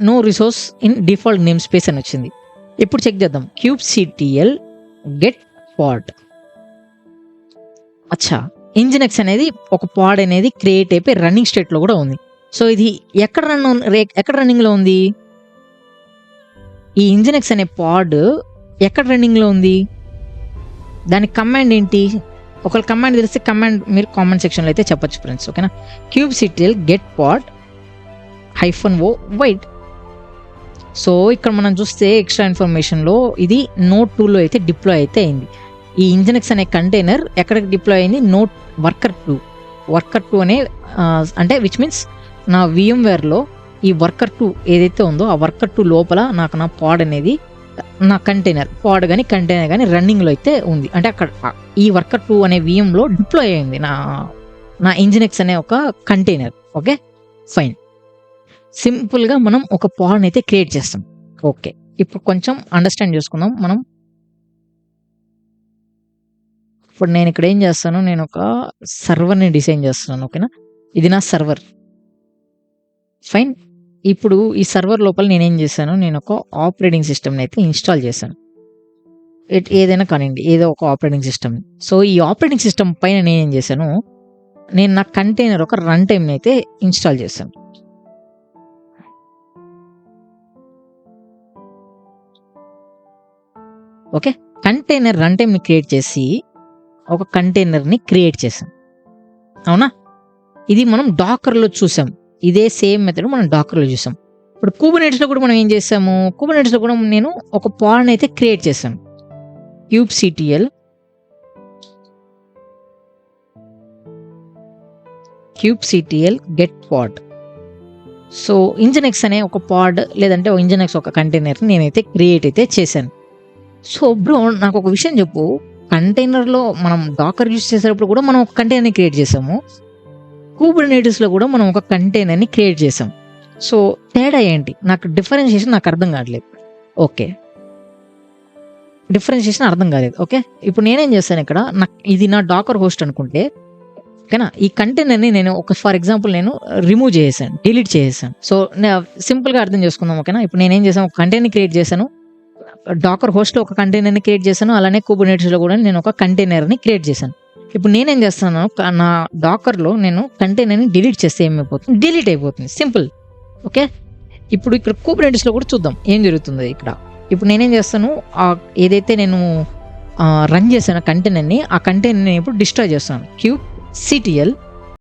No resource in default name space అని వచ్చింది. ఇప్పుడు చెక్ చేద్దాం. kubectl get pod. అచ్చా, ఇంజినెక్స్ అనేది ఒక పాడ్ అనేది క్రియేట్ అయిపోయి రన్నింగ్ స్టేట్లో కూడా ఉంది. సో ఇది ఎక్కడ రన్నింగ్లో ఉంది? ఈ ఇంజినెక్స్ అనే పాడ్ ఎక్కడ రన్నింగ్లో ఉంది? దాని కమాండ్ ఏంటి? ఒకవేళ కమాండ్ తెలిస్తే కమాండ్ మీరు కామెంట్ సెక్షన్లో అయితే చెప్పచ్చు ఫ్రెండ్స్. ఓకేనా, kubectl get pod -o wait. So ఇక్కడ మనం చూస్తే ఎక్స్ట్రా ఇన్ఫర్మేషన్లో ఇది నోడ్ 2లో అయితే డిప్లాయ్ అయితే అయింది. ఈ ఇంజినెక్స్ అనే కంటైనర్ ఎక్కడికి డిప్లాయ్ అయింది? నోడ్ వర్కర్ 2 అనే అంటే విచ్ మీన్స్ నా VMwareలో ఈ వర్కర్ 2 ఏదైతే ఉందో ఆ వర్కర్ 2 లోపల నాకు నా పాడ్ అనేది నా కంటైనర్ పాడ్ కానీ కంటైనర్ కానీ రన్నింగ్లో అయితే ఉంది. అంటే అక్కడ ఈ వర్కర్ 2 అనే VMలో డిప్లాయ్ అయింది నా ఇంజినెక్స్ అనే ఒక కంటైనర్. Okay fine. సింపుల్గా మనం ఒక పాడ్ని అయితే క్రియేట్ చేస్తాం. ఓకే, ఇప్పుడు కొంచెం అండర్స్టాండ్ చేసుకుందాం మనం. ఇప్పుడు నేను ఇక్కడ ఏం చేస్తాను, నేను ఒక సర్వర్ని డిజైన్ చేస్తున్నాను. ఓకేనా, ఇది నా సర్వర్. ఫైన్. ఇప్పుడు ఈ సర్వర్ లోపల నేనేం చేశాను, నేను ఒక ఆపరేటింగ్ సిస్టమ్ని అయితే ఇన్స్టాల్ చేశాను. ఏదైనా కానివ్వండి, ఏదో ఒక ఆపరేటింగ్ సిస్టమ్. సో ఈ ఆపరేటింగ్ సిస్టమ్ పైన నేనేం చేశాను, నేను నా కంటైనర్ ఒక రన్ టైమ్ని అయితే ఇన్స్టాల్ చేశాను. ఓకే, కంటైనర్ రన్ టైమ్ని క్రియేట్ చేసి ఒక కంటైనర్ని క్రియేట్ చేసాం. అవునా, ఇది మనం డాకర్లో చూసాం. ఇదే సేమ్ మెథడ్ మనం డాకర్లో చూసాం. ఇప్పుడు కుబర్నెటిస్లో కూడా మనం ఏం చేసాము, కుబర్నెటిస్లో కూడా నేను ఒక పాడ్ని అయితే క్రియేట్ చేశాను. kubectl get pod. సో ఇంజినెక్స్ అనే ఒక పాడ్ లేదంటే ఇంజినెక్స్ ఒక కంటైనర్ని నేనైతే క్రియేట్ అయితే చేశాను. సో బ్రో, నాకు ఒక విషయం చెప్పు, కంటైనర్లో మనం డాకర్ యూస్ చేసేటప్పుడు కూడా మనం ఒక కంటైనర్ని క్రియేట్ చేసాము, కుబర్నెటిస్లో కూడా మనం ఒక కంటైనర్ని క్రియేట్ చేసాం. సో తేడా ఏంటి? నాకు డిఫరెన్షియేషన్ నాకు అర్థం కావట్లేదు. ఓకే, డిఫరెన్షియేషన్ అర్థం కాలేదు. ఓకే, ఇప్పుడు నేనేం చేస్తాను ఇక్కడ, ఇది నా డాకర్ హోస్ట్ అనుకుంటే ఓకేనా, ఈ కంటైనర్ని నేను ఫర్ ఎగ్జాంపుల్ నేను రిమూవ్ చేసాను, డిలీట్ చేసాను. సో సింపుల్గా అర్థం చేసుకుందాం. ఓకేనా, ఇప్పుడు నేనేం చేశాను, ఒక కంటైనర్ని క్రియేట్ చేశాను, డాకర్ హోస్ట్లో ఒక కంటైనర్ని క్రియేట్ చేశాను, అలానే కుబర్నెటిస్లో కూడా నేను ఒక కంటైనర్ని క్రియేట్ చేశాను. ఇప్పుడు నేనేం చేస్తాను, నా డాకర్లో నేను కంటైనర్ని డిలీట్ చేస్తే ఏమైపోతుంది, డిలీట్ అయిపోతుంది. సింపుల్. ఓకే, ఇప్పుడు ఇక్కడ కుబర్నెటిస్లో కూడా చూద్దాం ఏం జరుగుతుంది ఇక్కడ. ఇప్పుడు నేనేం చేస్తాను, ఏదైతే నేను రన్ చేశాను కంటైనర్ని, ఆ కంటైనర్ని ఇప్పుడు డిస్ట్రాయ్ చేస్తాను. kubectl